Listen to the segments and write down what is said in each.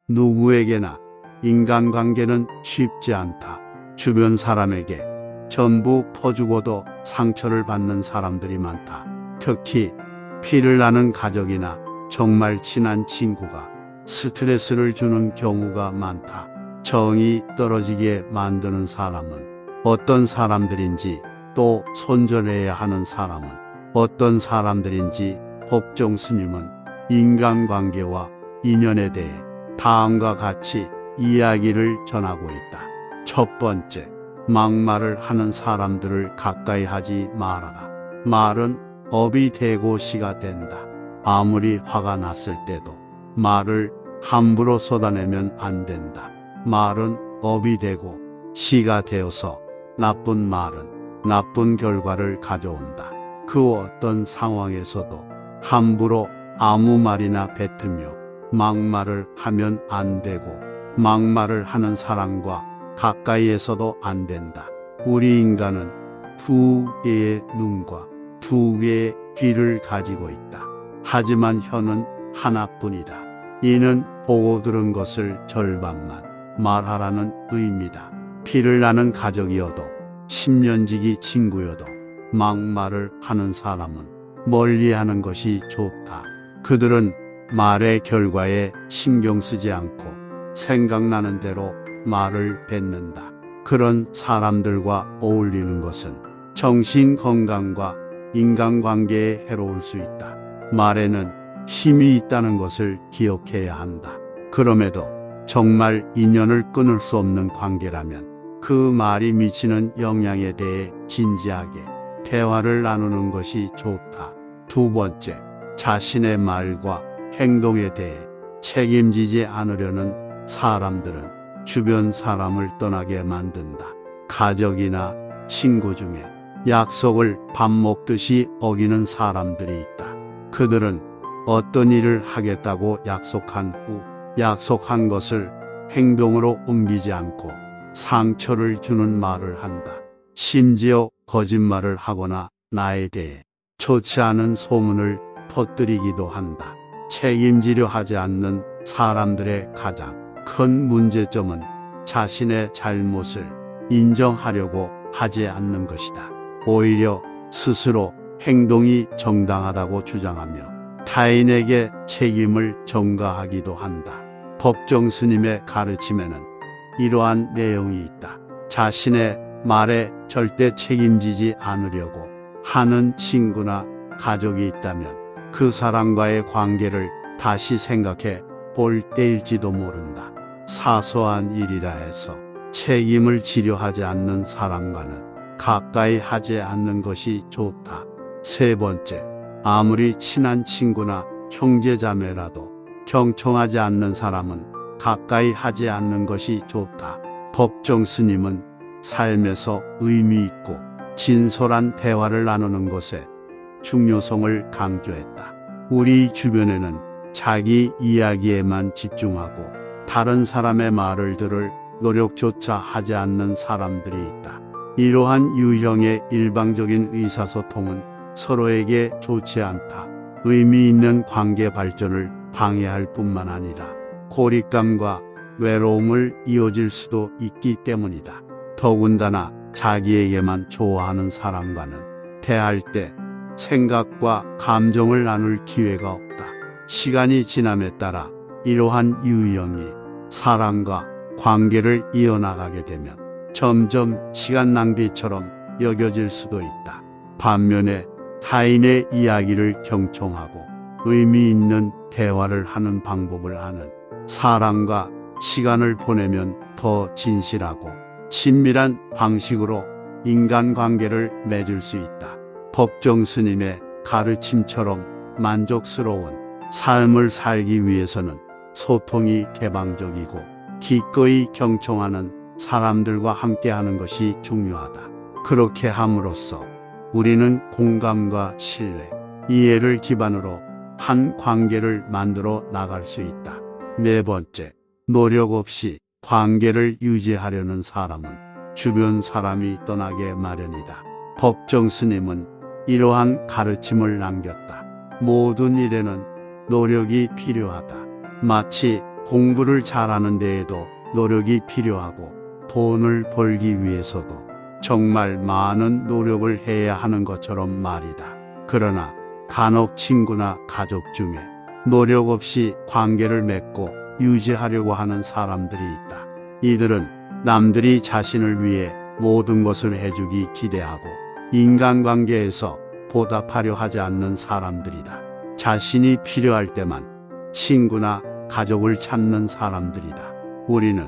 누구에게나 인간관계는 쉽지 않다. 주변 사람에게 전부 퍼주고도 상처를 받는 사람들이 많다. 특히 피를 나는 가족이나 정말 친한 친구가 스트레스를 주는 경우가 많다. 정이 떨어지게 만드는 사람은 어떤 사람들인지, 또 손절해야 하는 사람은 어떤 사람들인지 법정 스님은 인간관계와 인연에 대해 다음과 같이 이야기를 전하고 있다. 첫 번째, 막말을 하는 사람들을 가까이 하지 말아라. 말은 업이 되고 시가 된다. 아무리 화가 났을 때도 말을 함부로 쏟아내면 안 된다. 말은 업이 되고 시가 되어서 나쁜 말은 나쁜 결과를 가져온다. 그 어떤 상황에서도 함부로 아무 말이나 뱉으며 막말을 하면 안 되고, 막말을 하는 사람과 가까이에서도 안 된다. 우리 인간은 두 개의 눈과 두 개의 귀를 가지고 있다. 하지만 혀는 하나뿐이다. 이는 보고 들은 것을 절반만 말하라는 의미다. 피를 나는 가족이어도 10년지기 친구여도 막말을 하는 사람은 멀리하는 것이 좋다. 그들은 말의 결과에 신경 쓰지 않고 생각나는 대로 말을 뱉는다. 그런 사람들과 어울리는 것은 정신 건강과 인간관계에 해로울 수 있다. 말에는 힘이 있다는 것을 기억해야 한다. 그럼에도 정말 인연을 끊을 수 없는 관계라면 그 말이 미치는 영향에 대해 진지하게 대화를 나누는 것이 좋다. 두 번째, 자신의 말과 행동에 대해 책임지지 않으려는 사람들은 주변 사람을 떠나게 만든다. 가족이나 친구 중에 약속을 밥 먹듯이 어기는 사람들이 있다. 그들은 어떤 일을 하겠다고 약속한 후 약속한 것을 행동으로 옮기지 않고 상처를 주는 말을 한다. 심지어 거짓말을 하거나 나에 대해 좋지 않은 소문을 퍼뜨리기도 한다. 책임지려 하지 않는 사람들의 가장 큰 문제점은 자신의 잘못을 인정하려고 하지 않는 것이다. 오히려 스스로 행동이 정당하다고 주장하며 타인에게 책임을 전가하기도 한다. 법정 스님의 가르침에는 이러한 내용이 있다. 자신의 말에 절대 책임지지 않으려고 하는 친구나 가족이 있다면 그 사람과의 관계를 다시 생각해 볼 때일지도 모른다. 사소한 일이라 해서 책임을 지려 하지 않는 사람과는 가까이 하지 않는 것이 좋다. 세 번째, 아무리 친한 친구나 형제자매라도 경청하지 않는 사람은 가까이 하지 않는 것이 좋다. 법정 스님은 삶에서 의미 있고 진솔한 대화를 나누는 것에 중요성을 강조했다. 우리 주변에는 자기 이야기에만 집중하고 다른 사람의 말을 들을 노력조차 하지 않는 사람들이 있다. 이러한 유형의 일방적인 의사소통은 서로에게 좋지 않다. 의미 있는 관계 발전을 방해할 뿐만 아니라 고립감과 외로움을 이어질 수도 있기 때문이다. 더군다나 자기에게만 좋아하는 사람과는 대할 때 생각과 감정을 나눌 기회가 없다. 시간이 지남에 따라 이러한 유형이 사람과 관계를 이어나가게 되면 점점 시간 낭비처럼 여겨질 수도 있다. 반면에 타인의 이야기를 경청하고 의미 있는 대화를 하는 방법을 아는 사람과 시간을 보내면 더 진실하고 친밀한 방식으로 인간관계를 맺을 수 있다. 법정 스님의 가르침처럼 만족스러운 삶을 살기 위해서는 소통이 개방적이고 기꺼이 경청하는 사람들과 함께하는 것이 중요하다. 그렇게 함으로써 우리는 공감과 신뢰, 이해를 기반으로 한 관계를 만들어 나갈 수 있다. 네 번째, 노력 없이 관계를 유지하려는 사람은 주변 사람이 떠나게 마련이다. 법정 스님은 이러한 가르침을 남겼다. 모든 일에는 노력이 필요하다. 마치 공부를 잘하는 데에도 노력이 필요하고 돈을 벌기 위해서도 정말 많은 노력을 해야 하는 것처럼 말이다. 그러나 간혹 친구나 가족 중에 노력 없이 관계를 맺고 유지하려고 하는 사람들이 있다. 이들은 남들이 자신을 위해 모든 것을 해주기 기대하고 인간관계에서 보답하려 하지 않는 사람들이다. 자신이 필요할 때만 친구나 가족을 찾는 사람들이다. 우리는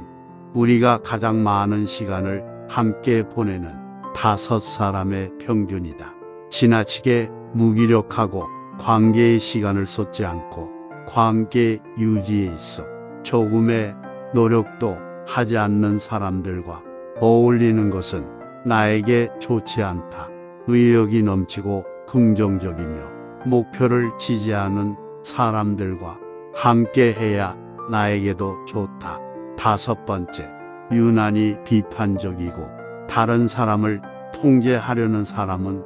우리가 가장 많은 시간을 함께 보내는 5사람의 평균이다. 지나치게 무기력하고 관계의 시간을 쏟지 않고 관계 유지에 있어 조금의 노력도 하지 않는 사람들과 어울리는 것은 나에게 좋지 않다. 의욕이 넘치고 긍정적이며 목표를 지지하는 사람들과 함께 해야 나에게도 좋다. 5번째, 유난히 비판적이고 다른 사람을 통제하려는 사람은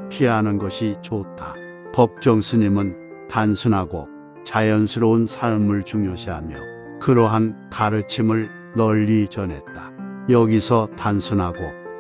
피하는 것이 좋다. 법정 스님은 단순하고 자연스러운 삶을 중요시하며 그러한 가르침을 널리 전했다. 여기서 단순하고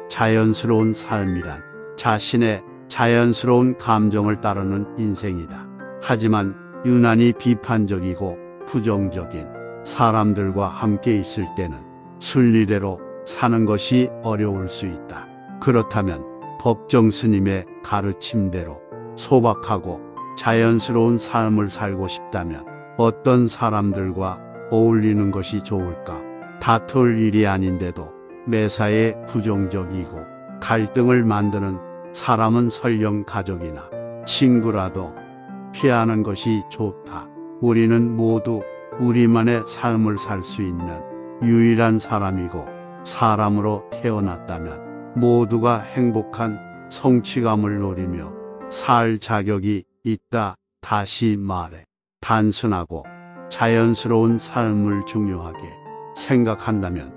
자연스러운 삶이란 자신의 자연스러운 감정을 따르는 인생이다. 하지만 유난히 비판적이고 부정적인 사람들과 함께 있을 때는 순리대로 사는 것이 어려울 수 있다. 그렇다면 법정 스님의 가르침대로 소박하고 자연스러운 삶을 살고 싶다면 어떤 사람들과 어울리는 것이 좋을까? 다툴 일이 아닌데도 매사에 부정적이고 갈등을 만드는 사람은 설령 가족이나 친구라도 피하는 것이 좋다. 우리는 모두 우리만의 삶을 살 수 있는 유일한 사람이고 사람으로 태어났다면 모두가 행복한 성취감을 노리며 살 자격이 있다. 다시 말해 단순하고 자연스러운 삶을 중요하게 생각한다면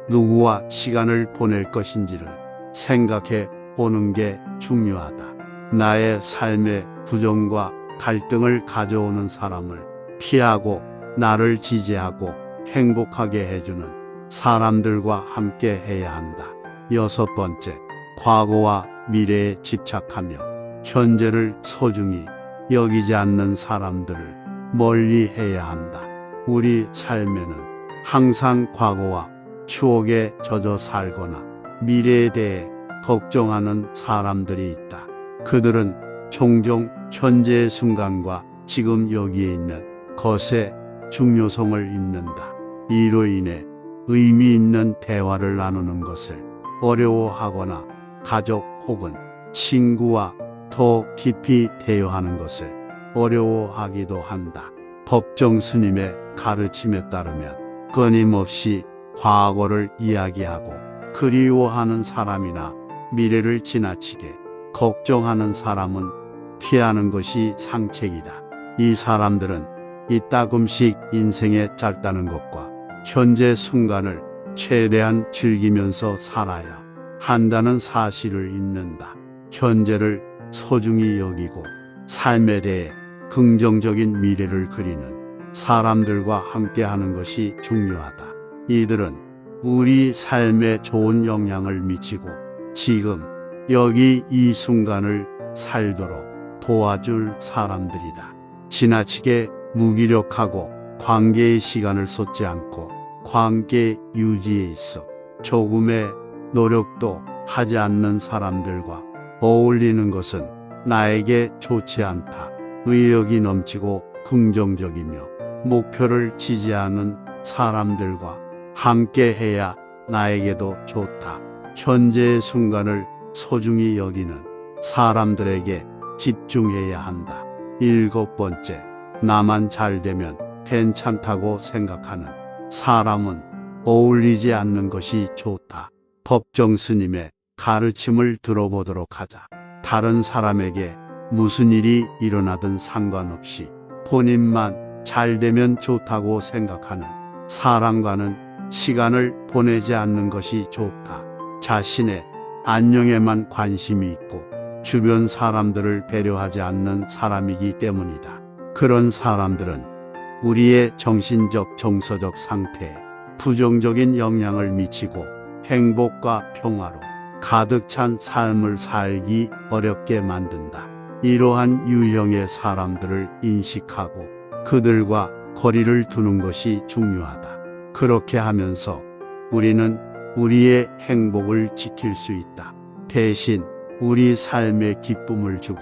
누구와 시간을 보낼 것인지를 생각해 보는 게 중요하다. 나의 삶에 부정과 갈등을 가져오는 사람을 피하고 나를 지지하고 행복하게 해주는 사람들과 함께 해야 한다. 6번째, 과거와 미래에 집착하며 현재를 소중히 여기지 않는 사람들을 멀리 해야 한다. 우리 삶에는 항상 과거와 추억에 젖어 살거나 미래에 대해 걱정하는 사람들이 있다. 그들은 종종 현재의 순간과 지금 여기에 있는 것의 중요성을 잊는다. 이로 인해 의미 있는 대화를 나누는 것을 어려워하거나 가족 혹은 친구와 더 깊이 대화하는 것을 어려워하기도 한다. 법정 스님의 가르침에 따르면 끊임없이 과거를 이야기하고 그리워하는 사람이나 미래를 지나치게 걱정하는 사람은 피하는 것이 상책이다. 이 사람들은 이따금씩 인생에 짧다는 것과 현재 순간을 최대한 즐기면서 살아야 한다는 사실을 잊는다. 현재를 소중히 여기고 삶에 대해 긍정적인 미래를 그리는 사람들과 함께하는 것이 중요하다. 이들은 우리 삶에 좋은 영향을 미치고 지금 여기 이 순간을 살도록 도와줄 사람들이다. 지나치게 무기력하고 관계의 시간을 쏟지 않고 관계 유지에 있어 조금의 노력도 하지 않는 사람들과 어울리는 것은 나에게 좋지 않다. 의욕이 넘치고 긍정적이며 목표를 지지하는 사람들과 함께 해야 나에게도 좋다. 현재의 순간을 소중히 여기는 사람들에게 집중해야 한다. 7번째, 나만 잘 되면 괜찮다고 생각하는 사람은 어울리지 않는 것이 좋다. 법정 스님의 가르침을 들어보도록 하자. 다른 사람에게 무슨 일이 일어나든 상관없이 본인만 잘 되면 좋다고 생각하는 사람과는 시간을 보내지 않는 것이 좋다. 자신의 안녕에만 관심이 있고 주변 사람들을 배려하지 않는 사람이기 때문이다. 그런 사람들은 우리의 정신적, 정서적 상태에 부정적인 영향을 미치고 행복과 평화로 가득 찬 삶을 살기 어렵게 만든다. 이러한 유형의 사람들을 인식하고 그들과 거리를 두는 것이 중요하다. 그렇게 하면서 우리는 우리의 행복을 지킬 수 있다. 대신 우리 삶에 기쁨을 주고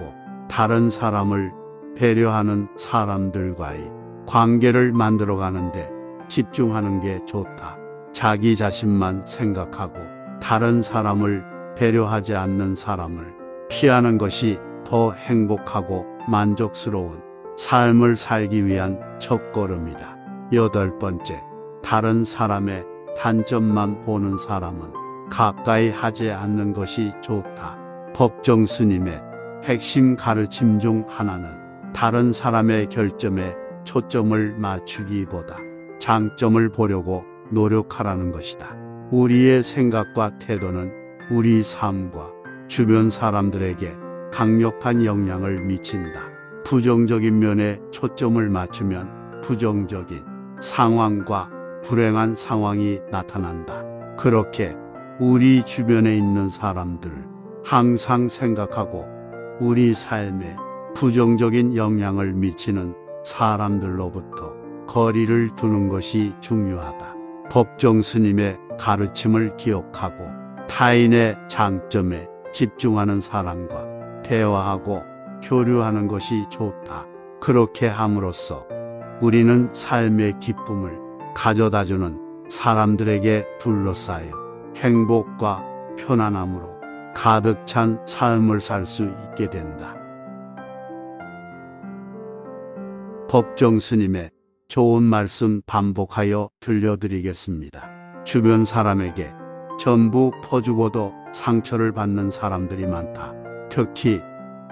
다른 사람을 배려하는 사람들과의 관계를 만들어가는데 집중하는 게 좋다. 자기 자신만 생각하고 다른 사람을 배려하지 않는 사람을 피하는 것이 더 행복하고 만족스러운 삶을 살기 위한 첫걸음이다. 8번째, 다른 사람의 단점만 보는 사람은 가까이 하지 않는 것이 좋다. 법정 스님의 핵심 가르침 중 하나는 다른 사람의 결점에 초점을 맞추기보다 장점을 보려고 노력하라는 것이다. 우리의 생각과 태도는 우리 삶과 주변 사람들에게 강력한 영향을 미친다. 부정적인 면에 초점을 맞추면 부정적인 상황과 불행한 상황이 나타난다. 그렇게 우리 주변에 있는 사람들을 항상 생각하고 우리 삶에 부정적인 영향을 미치는 사람들로부터 거리를 두는 것이 중요하다. 법정 스님의 가르침을 기억하고 타인의 장점에 집중하는 사람과 대화하고 교류하는 것이 좋다. 그렇게 함으로써 우리는 삶의 기쁨을 가져다주는 사람들에게 둘러싸여 행복과 편안함으로 가득 찬 삶을 살 수 있게 된다. 법정 스님의 좋은 말씀 반복하여 들려드리겠습니다. 주변 사람에게 전부 퍼주고도 상처를 받는 사람들이 많다. 특히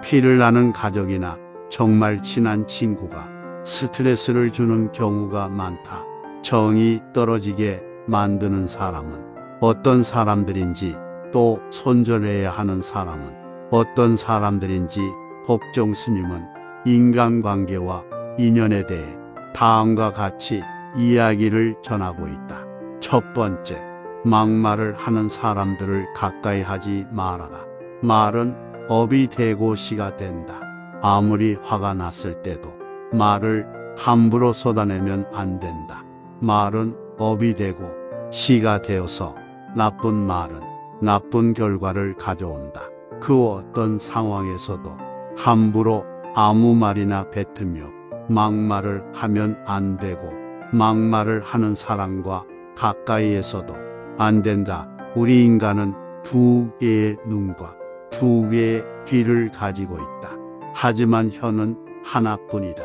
피를 나는 가족이나 정말 친한 친구가 스트레스를 주는 경우가 많다. 정이 떨어지게 만드는 사람은 어떤 사람들인지, 또 손절해야 하는 사람은 어떤 사람들인지 법정 스님은 인간관계와 인연에 대해 다음과 같이 이야기를 전하고 있다. 첫 번째, 막말을 하는 사람들을 가까이 하지 말아라. 말은 업이 되고 씨가 된다. 아무리 화가 났을 때도 말을 함부로 쏟아내면 안 된다. 말은 업이 되고 씨가 되어서 나쁜 말은 나쁜 결과를 가져온다. 그 어떤 상황에서도 함부로 아무 말이나 뱉으며 막말을 하면 안 되고 막말을 하는 사람과 가까이에서도 안 된다. 우리 인간은 2개의 눈과 2개의 귀를 가지고 있다. 하지만 혀는 하나뿐이다.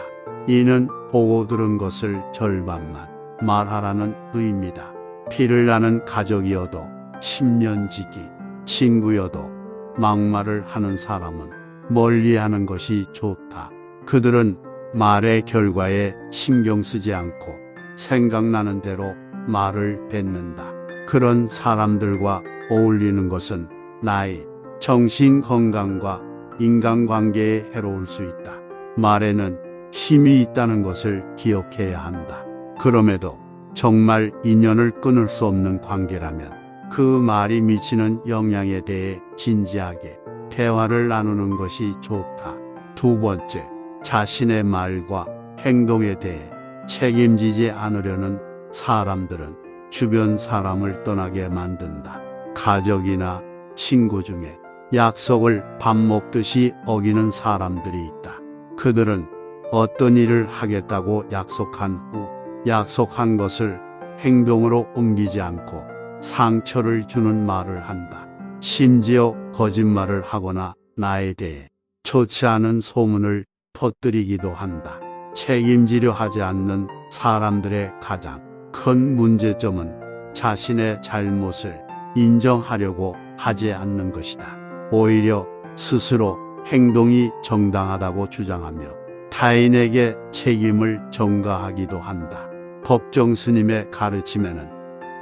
이는 보고 들은 것을 절반만 말하라는 의미다. 피를 나는 가족이어도 10년 지기, 친구여도 막말을 하는 사람은 멀리하는 것이 좋다. 그들은 말의 결과에 신경 쓰지 않고 생각나는 대로 말을 뱉는다. 그런 사람들과 어울리는 것은 나의 정신 건강과 인간관계에 해로울 수 있다. 말에는 힘이 있다는 것을 기억해야 한다. 그럼에도 정말 인연을 끊을 수 없는 관계라면 그 말이 미치는 영향에 대해 진지하게 대화를 나누는 것이 좋다. 2번째, 자신의 말과 행동에 대해 책임지지 않으려는 사람들은 주변 사람을 떠나게 만든다. 가족이나 친구 중에 약속을 밥 먹듯이 어기는 사람들이 있다. 그들은 어떤 일을 하겠다고 약속한 후 약속한 것을 행동으로 옮기지 않고 상처를 주는 말을 한다. 심지어 거짓말을 하거나 나에 대해 좋지 않은 소문을 퍼뜨리기도 한다. 책임지려 하지 않는 사람들의 가장 큰 문제점은 자신의 잘못을 인정하려고 하지 않는 것이다. 오히려 스스로 행동이 정당하다고 주장하며 타인에게 책임을 전가하기도 한다. 법정 스님의 가르침에는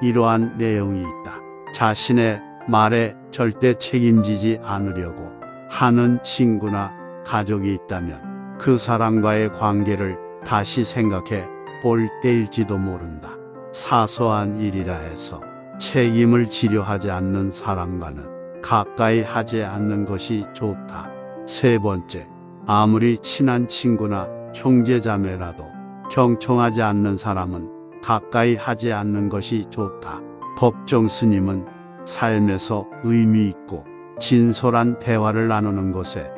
이러한 내용이 있다. 자신의 말에 절대 책임지지 않으려고 하는 친구나 가족이 있다면 그 사람과의 관계를 다시 생각해 볼 때일지도 모른다. 사소한 일이라 해서 책임을 지려 하지 않는 사람과는 가까이 하지 않는 것이 좋다. 세 번째, 아무리 친한 친구나 형제자매라도 경청하지 않는 사람은 가까이 하지 않는 것이 좋다. 법정 스님은 삶에서 의미 있고 진솔한 대화를 나누는 것에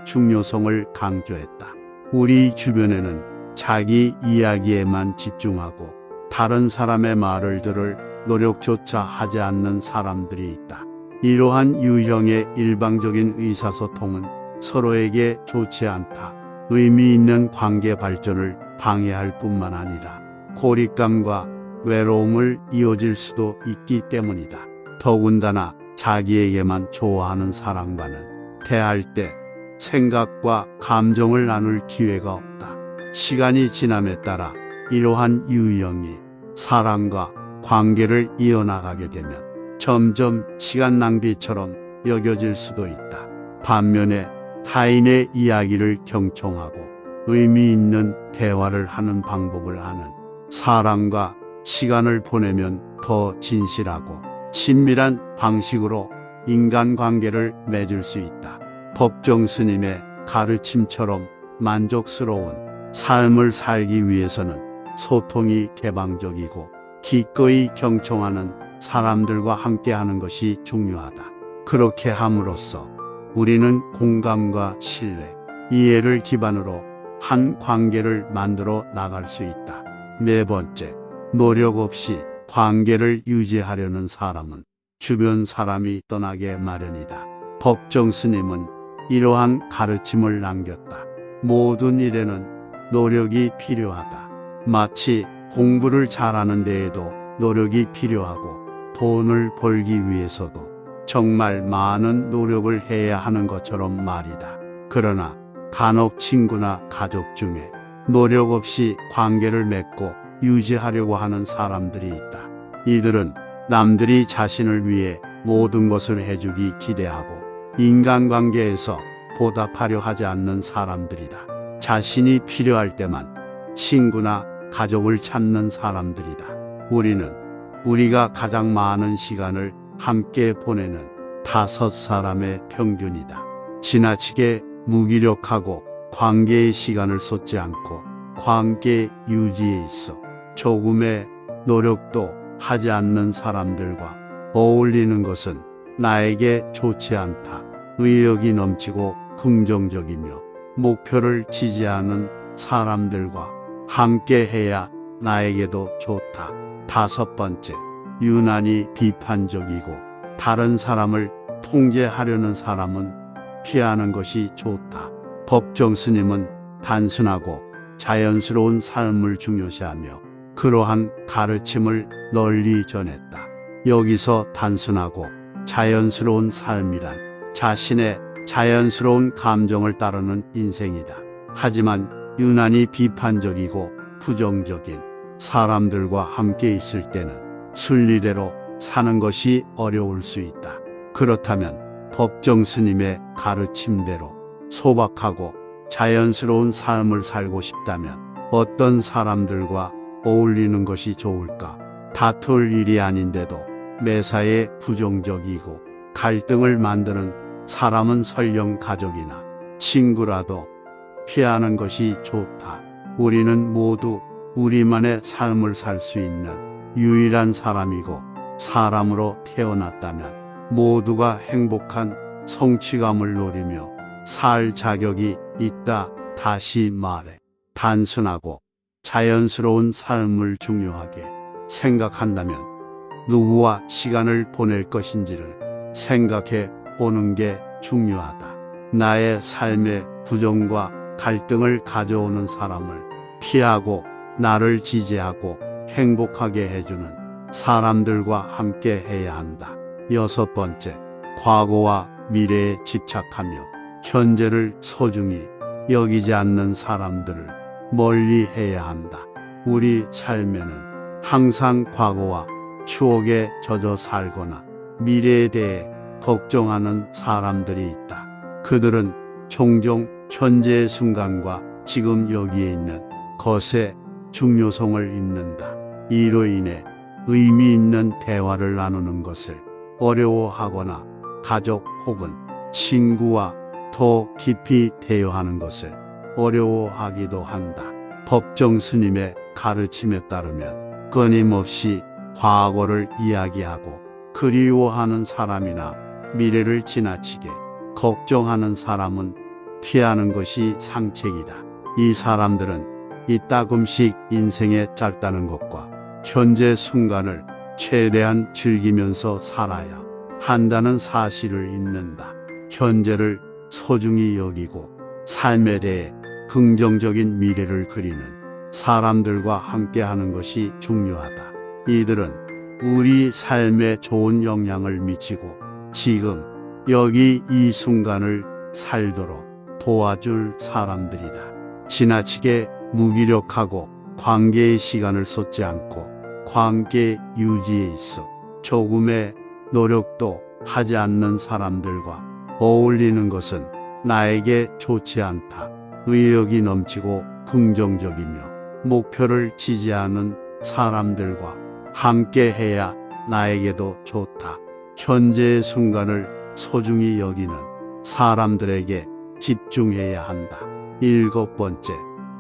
중요성을 강조했다. 우리 주변에는 자기 이야기에만 집중하고 다른 사람의 말을 들을 노력조차 하지 않는 사람들이 있다. 이러한 유형의 일방적인 의사소통은 서로에게 좋지 않다. 의미 있는 관계 발전을 방해할 뿐만 아니라 고립감과 외로움을 이어질 수도 있기 때문이다. 더군다나 자기에게만 좋아하는 사람과는 대할 때 생각과 감정을 나눌 기회가 없다. 시간이 지남에 따라 이러한 유형이 사람과 관계를 이어나가게 되면 점점 시간 낭비처럼 여겨질 수도 있다. 반면에 타인의 이야기를 경청하고 의미 있는 대화를 하는 방법을 아는 사람과 시간을 보내면 더 진실하고 친밀한 방식으로 인간관계를 맺을 수 있다. 법정 스님의 가르침처럼 만족스러운 삶을 살기 위해서는 소통이 개방적이고 기꺼이 경청하는 사람들과 함께하는 것이 중요하다. 그렇게 함으로써 우리는 공감과 신뢰, 이해를 기반으로 한 관계를 만들어 나갈 수 있다. 네 번째, 노력 없이 관계를 유지하려는 사람은 주변 사람이 떠나게 마련이다. 법정 스님은 이러한 가르침을 남겼다. 모든 일에는 노력이 필요하다. 마치 공부를 잘하는 데에도 노력이 필요하고 돈을 벌기 위해서도 정말 많은 노력을 해야 하는 것처럼 말이다. 그러나 간혹 친구나 가족 중에 노력 없이 관계를 맺고 유지하려고 하는 사람들이 있다. 이들은 남들이 자신을 위해 모든 것을 해주기 기대하고 인간관계에서 보답하려 하지 않는 사람들이다. 자신이 필요할 때만 친구나 가족을 찾는 사람들이다. 우리는 우리가 가장 많은 시간을 함께 보내는 5사람의 평균이다. 지나치게 무기력하고 관계의 시간을 쏟지 않고 관계 유지에 있어 조금의 노력도 하지 않는 사람들과 어울리는 것은 나에게 좋지 않다. 의욕이 넘치고 긍정적이며 목표를 지지하는 사람들과 함께 해야 나에게도 좋다. 5번째, 유난히 비판적이고 다른 사람을 통제하려는 사람은 피하는 것이 좋다. 법정 스님은 단순하고 자연스러운 삶을 중요시하며 그러한 가르침을 널리 전했다. 여기서 단순하고 자연스러운 삶이란 자신의 자연스러운 감정을 따르는 인생이다. 하지만 유난히 비판적이고 부정적인 사람들과 함께 있을 때는 순리대로 사는 것이 어려울 수 있다. 그렇다면 법정 스님의 가르침대로 소박하고 자연스러운 삶을 살고 싶다면 어떤 사람들과 어울리는 것이 좋을까? 다툴 일이 아닌데도 매사에 부정적이고 갈등을 만드는 사람은 설령 가족이나 친구라도 피하는 것이 좋다. 우리는 모두 우리만의 삶을 살 수 있는 유일한 사람이고 사람으로 태어났다면 모두가 행복한 성취감을 누리며 살 자격이 있다. 다시 말해 단순하고 자연스러운 삶을 중요하게 생각한다면 누구와 시간을 보낼 것인지를 생각해 보는 게 중요하다. 나의 삶에 부정과 갈등을 가져오는 사람을 피하고 나를 지지하고 행복하게 해주는 사람들과 함께 해야 한다. 6번째, 과거와 미래에 집착하며 현재를 소중히 여기지 않는 사람들을 멀리 해야 한다. 우리 삶에는 항상 과거와 추억에 젖어 살거나 미래에 대해 걱정하는 사람들이 있다. 그들은 종종 현재의 순간과 지금 여기에 있는 것에 중요성을 잊는다. 이로 인해 의미 있는 대화를 나누는 것을 어려워하거나 가족 혹은 친구와 더 깊이 대화하는 것을 어려워하기도 한다. 법정 스님의 가르침에 따르면 끊임없이 과거를 이야기하고 그리워하는 사람이나 미래를 지나치게 걱정하는 사람은 피하는 것이 상책이다. 이 사람들은 이따금씩 인생에 짧다는 것과 현재 순간을 최대한 즐기면서 살아야 한다는 사실을 잊는다. 현재를 소중히 여기고 삶에 대해 긍정적인 미래를 그리는 사람들과 함께하는 것이 중요하다. 이들은 우리 삶에 좋은 영향을 미치고 지금 여기 이 순간을 살도록 도와줄 사람들이다. 지나치게 무기력하고 관계의 시간을 쏟지 않고 관계 유지에 있어 조금의 노력도 하지 않는 사람들과 어울리는 것은 나에게 좋지 않다. 의욕이 넘치고 긍정적이며 목표를 지지하는 사람들과 함께 해야 나에게도 좋다. 현재의 순간을 소중히 여기는 사람들에게 집중해야 한다. 7번째,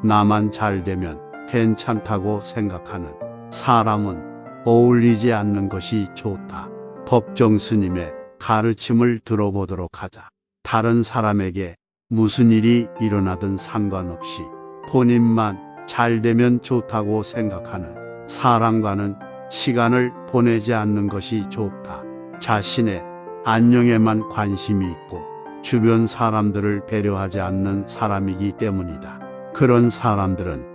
나만 잘 되면 괜찮다고 생각하는 사람은 어울리지 않는 것이 좋다. 법정 스님의 가르침을 들어보도록 하자. 다른 사람에게 무슨 일이 일어나든 상관없이 본인만 잘 되면 좋다고 생각하는 사람과는 시간을 보내지 않는 것이 좋다. 자신의 안녕에만 관심이 있고 주변 사람들을 배려하지 않는 사람이기 때문이다. 그런 사람들은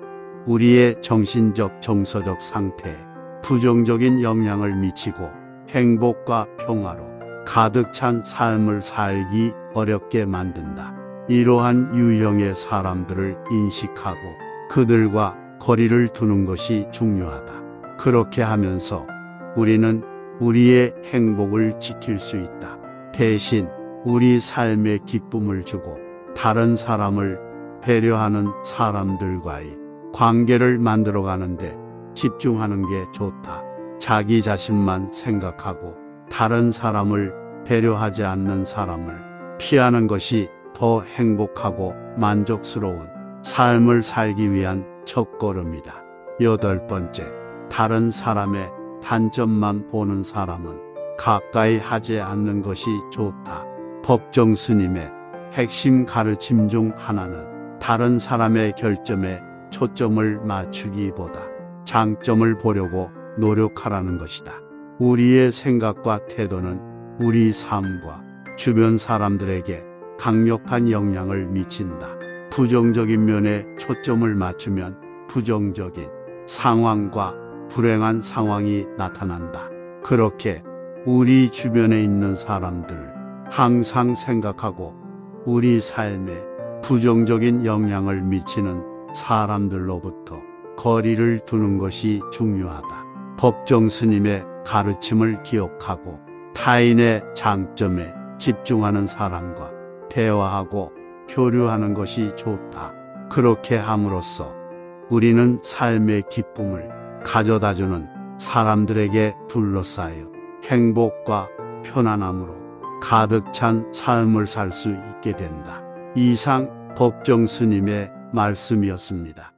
우리의 정신적, 정서적 상태에 부정적인 영향을 미치고 행복과 평화로 가득 찬 삶을 살기 어렵게 만든다. 이러한 유형의 사람들을 인식하고 그들과 거리를 두는 것이 중요하다. 그렇게 하면서 우리는 우리의 행복을 지킬 수 있다. 대신 우리 삶에 기쁨을 주고 다른 사람을 배려하는 사람들과의 관계를 만들어가는데 집중하는 게 좋다. 자기 자신만 생각하고 다른 사람을 배려하지 않는 사람을 피하는 것이 더 행복하고 만족스러운 삶을 살기 위한 첫걸음이다. 8번째, 다른 사람의 단점만 보는 사람은 가까이 하지 않는 것이 좋다. 법정 스님의 핵심 가르침 중 하나는 다른 사람의 결점에 초점을 맞추기보다 장점을 보려고 노력하라는 것이다. 우리의 생각과 태도는 우리 삶과 주변 사람들에게 강력한 영향을 미친다. 부정적인 면에 초점을 맞추면 부정적인 상황과 불행한 상황이 나타난다. 그렇게 우리 주변에 있는 사람들을 항상 생각하고 우리 삶에 부정적인 영향을 미치는 사람들로부터 거리를 두는 것이 중요하다. 법정 스님의 가르침을 기억하고 타인의 장점에 집중하는 사람과 대화하고 교류하는 것이 좋다. 그렇게 함으로써 우리는 삶의 기쁨을 가져다주는 사람들에게 둘러싸여 행복과 편안함으로 가득 찬 삶을 살 수 있게 된다. 이상 법정 스님의 말씀이었습니다.